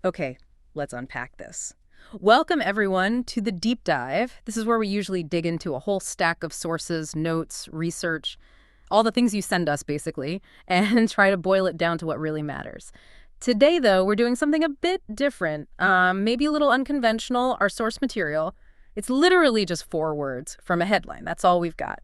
Okay, let's unpack this. Welcome, everyone, to the deep dive. This is where we usually dig into a whole stack of sources, notes, research, all the things you send us, basically, and try to boil it down to what really matters. Today, though, we're doing something a bit different, maybe a little unconventional. Our source material, it's literally just 4 words from a headline. That's all we've got.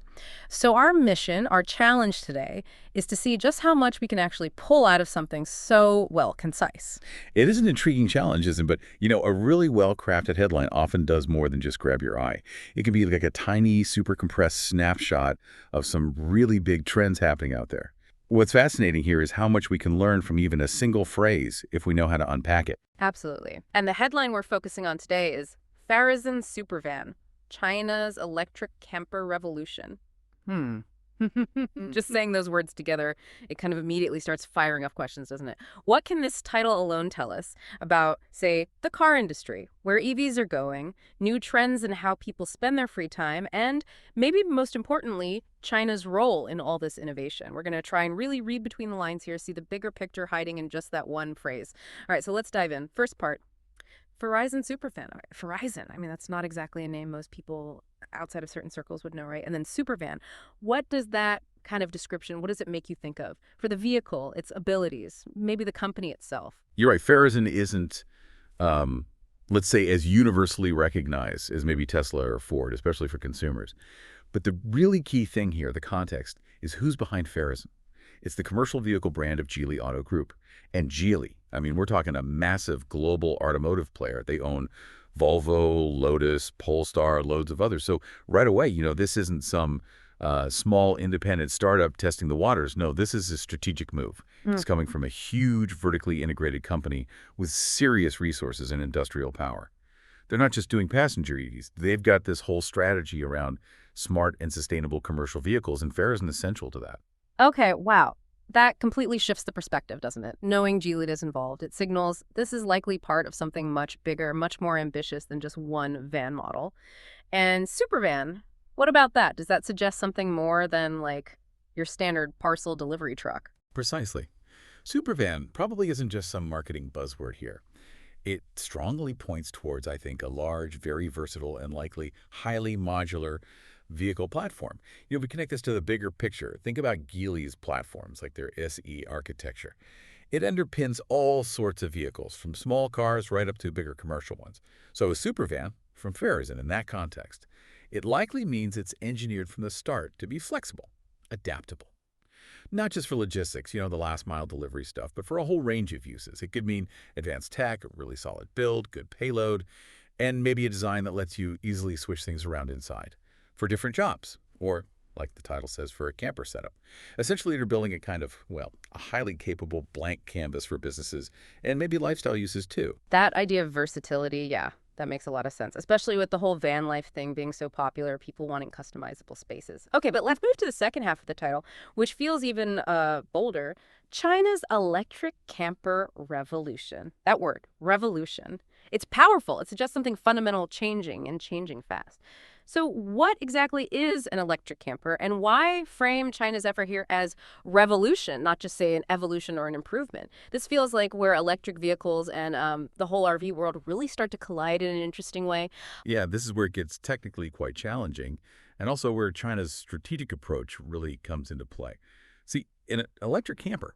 So our mission, our challenge today, is to see just how much we can actually pull out of something so, well, concise. It is an intriguing challenge, isn't it? But, a really well-crafted headline often does more than just grab your eye. It can be like a tiny, super compressed snapshot of some really big trends happening out there. What's fascinating here is how much we can learn from even a single phrase if we know how to unpack it. Absolutely. And the headline we're focusing on today is Farizon Supervan, China's electric camper revolution. Hmm. Just saying those words together, it kind of immediately starts firing off questions, doesn't it? What can this title alone tell us about, say, the car industry, where EVs are going, new trends in how people spend their free time, and maybe most importantly, China's role in all this innovation? We're going to try and really read between the lines here, see the bigger picture hiding in just that one phrase. All right, so let's dive in. First part. Farizon Superfan. All right, Farizon. I mean, that's not exactly a name most people outside of certain circles would know, right? And then Supervan. What does that kind of description, what does it make you think of? For the vehicle, its abilities, maybe the company itself. You're right, Farizon isn't, let's say, as universally recognized as maybe Tesla or Ford, especially for consumers. But the really key thing here, the context, is who's behind Farizon. It's the commercial vehicle brand of Geely Auto Group. And Geely, I mean, we're talking a massive global automotive player. They own Volvo, Lotus, Polestar, loads of others. So right away, this isn't some small independent startup testing the waters. No, this is a strategic move. It's coming from a huge vertically integrated company with serious resources and industrial power. They're not just doing passenger EVs. They've got this whole strategy around smart and sustainable commercial vehicles, and Farizon is central to that. Okay, wow. That completely shifts the perspective, doesn't it? Knowing Geely is involved, it signals this is likely part of something much bigger, much more ambitious than just one van model. And Supervan, what about that? Does that suggest something more than, like, your standard parcel delivery truck? Precisely. Supervan probably isn't just some marketing buzzword here. It strongly points towards, I think, a large, very versatile, and likely highly modular vehicle platform. We connect this to the bigger picture. Think about Geely's platforms, like their SE architecture. It underpins all sorts of vehicles, from small cars right up to bigger commercial ones. So a Supervan from Farizon in that context, it likely means it's engineered from the start to be flexible, adaptable. Not just for logistics, the last mile delivery stuff, but for a whole range of uses. It could mean advanced tech, a really solid build, good payload, and maybe a design that lets you easily switch things around inside for different jobs, or, like the title says, for a camper setup. Essentially, they're building a kind of, well, a highly capable blank canvas for businesses and maybe lifestyle uses too. That idea of versatility, yeah, that makes a lot of sense, especially with the whole van life thing being so popular, people wanting customizable spaces. Okay, but let's move to the second half of the title, which feels even bolder. China's electric camper revolution. That word, revolution. It's powerful. It suggests something fundamental changing and changing fast. So what exactly is an electric camper, and why frame China's effort here as revolution, not just say an evolution or an improvement? This feels like where electric vehicles and the whole RV world really start to collide in an interesting way. Yeah, this is where it gets technically quite challenging, and also where China's strategic approach really comes into play. See, in an electric camper,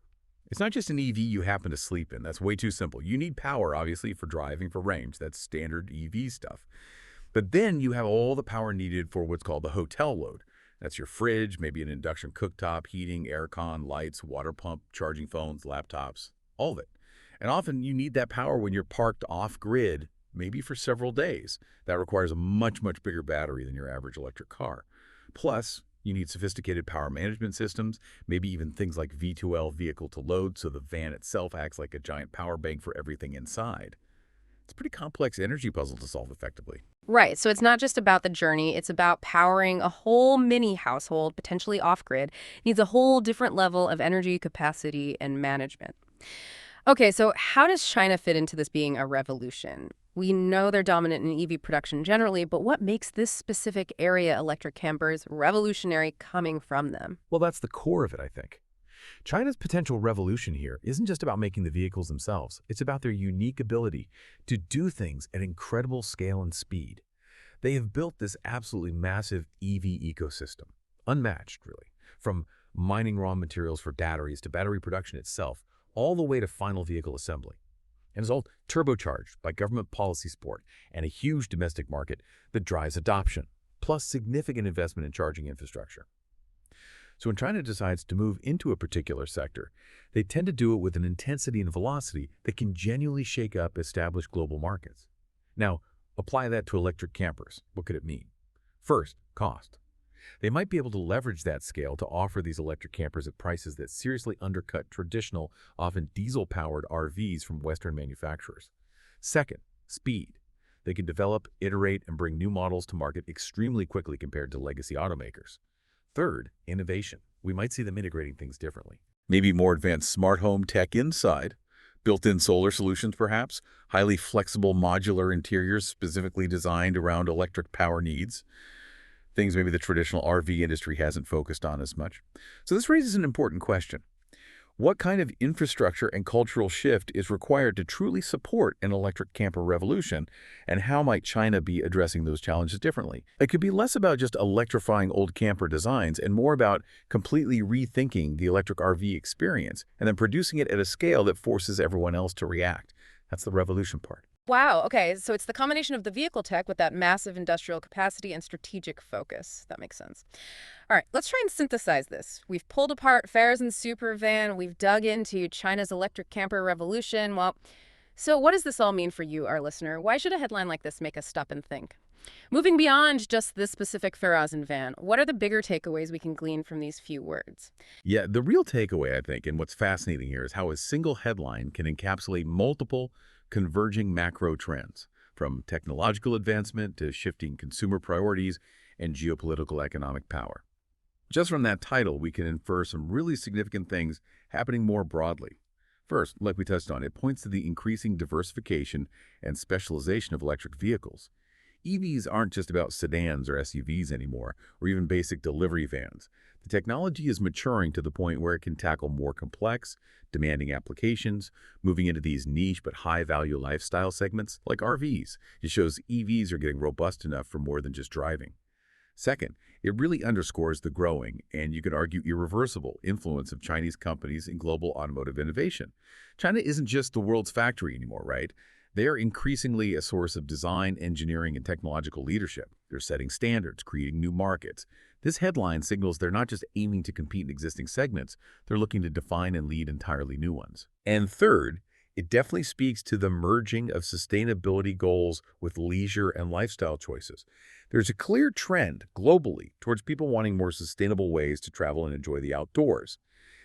it's not just an EV you happen to sleep in. That's way too simple. You need power, obviously, for driving, for range. That's standard EV stuff. But then you have all the power needed for what's called the hotel load. That's your fridge, maybe an induction cooktop, heating, aircon, lights, water pump, charging phones, laptops, all of it. And often you need that power when you're parked off-grid, maybe for several days. That requires a much, much bigger battery than your average electric car. Plus, you need sophisticated power management systems, maybe even things like V2L, vehicle to load, so the van itself acts like a giant power bank for everything inside. It's a pretty complex energy puzzle to solve effectively. Right. So it's not just about the journey. It's about powering a whole mini household, potentially off-grid. Needs a whole different level of energy capacity and management. Okay, so how does China fit into this being a revolution? We know they're dominant in EV production generally, but what makes this specific area, electric campers, revolutionary coming from them? Well, that's the core of it, I think. China's potential revolution here isn't just about making the vehicles themselves. It's about their unique ability to do things at incredible scale and speed. They have built this absolutely massive EV ecosystem, unmatched, really, from mining raw materials for batteries to battery production itself, all the way to final vehicle assembly. And it's all turbocharged by government policy support and a huge domestic market that drives adoption, plus significant investment in charging infrastructure. So when China decides to move into a particular sector, they tend to do it with an intensity and velocity that can genuinely shake up established global markets. Now, apply that to electric campers. What could it mean? First, cost. They might be able to leverage that scale to offer these electric campers at prices that seriously undercut traditional, often diesel-powered RVs from Western manufacturers. Second, speed. They can develop, iterate, and bring new models to market extremely quickly compared to legacy automakers. Third, innovation. We might see them integrating things differently. Maybe more advanced smart home tech inside, built-in solar solutions perhaps, highly flexible modular interiors specifically designed around electric power needs, things maybe the traditional RV industry hasn't focused on as much. So this raises an important question. What kind of infrastructure and cultural shift is required to truly support an electric camper revolution, and how might China be addressing those challenges differently? It could be less about just electrifying old camper designs and more about completely rethinking the electric RV experience and then producing it at a scale that forces everyone else to react. That's the revolution part. Wow, okay, so it's the combination of the vehicle tech with that massive industrial capacity and strategic focus. That makes sense. All right, let's try and synthesize this. We've pulled apart Farizon Super van, we've dug into China's electric camper revolution. Well, so what does this all mean for you, our listener? Why should a headline like this make us stop and think? Moving beyond just this specific Farizon van, what are the bigger takeaways we can glean from these few words? Yeah, the real takeaway, I think, and what's fascinating here is how a single headline can encapsulate multiple converging macro trends, from technological advancement to shifting consumer priorities and geopolitical economic power. Just from that title, we can infer some really significant things happening more broadly. First, like we touched on, it points to the increasing diversification and specialization of electric vehicles. EVs aren't just about sedans or SUVs anymore, or even basic delivery vans. The technology is maturing to the point where it can tackle more complex, demanding applications, moving into these niche but high-value lifestyle segments like RVs. It shows EVs are getting robust enough for more than just driving. Second, it really underscores the growing, and you could argue irreversible, influence of Chinese companies in global automotive innovation. China isn't just the world's factory anymore, right? They are increasingly a source of design, engineering, and technological leadership. They're setting standards, creating new markets. This headline signals they're not just aiming to compete in existing segments, they're looking to define and lead entirely new ones. And third, it definitely speaks to the merging of sustainability goals with leisure and lifestyle choices. There's a clear trend globally towards people wanting more sustainable ways to travel and enjoy the outdoors.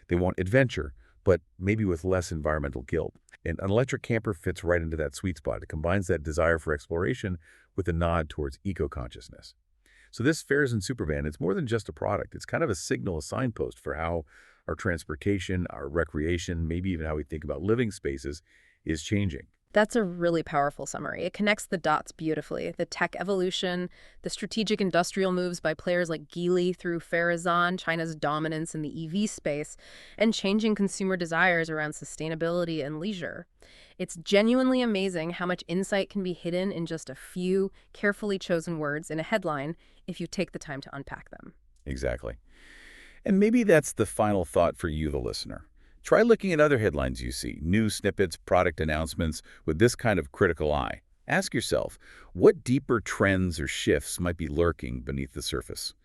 They want adventure, but maybe with less environmental guilt. And an electric camper fits right into that sweet spot. It combines that desire for exploration with a nod towards eco-consciousness. So this Farizon Supervan, it's more than just a product. It's kind of a signal, a signpost for how our transportation, our recreation, maybe even how we think about living spaces is changing. That's a really powerful summary. It connects the dots beautifully. The tech evolution, the strategic industrial moves by players like Geely through Farizon, China's dominance in the EV space, and changing consumer desires around sustainability and leisure. It's genuinely amazing how much insight can be hidden in just a few carefully chosen words in a headline if you take the time to unpack them. Exactly. And maybe that's the final thought for you, the listener. Try looking at other headlines you see, news snippets, product announcements, with this kind of critical eye. Ask yourself, what deeper trends or shifts might be lurking beneath the surface?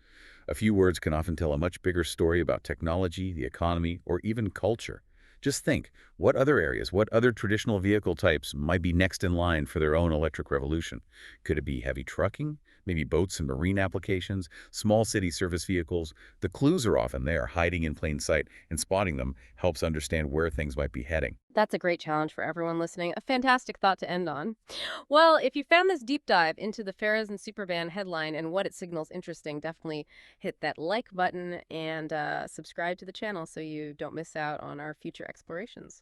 A few words can often tell a much bigger story about technology, the economy, or even culture. Just think, what other areas, what other traditional vehicle types might be next in line for their own electric revolution? Could it be heavy trucking? Maybe boats and marine applications, small city service vehicles? The clues are often there, hiding in plain sight, and spotting them helps understand where things might be heading. That's a great challenge for everyone listening. A fantastic thought to end on. Well, if you found this deep dive into the Farizon Supervan headline and what it signals interesting, definitely hit that like button and subscribe to the channel so you don't miss out on our future explorations.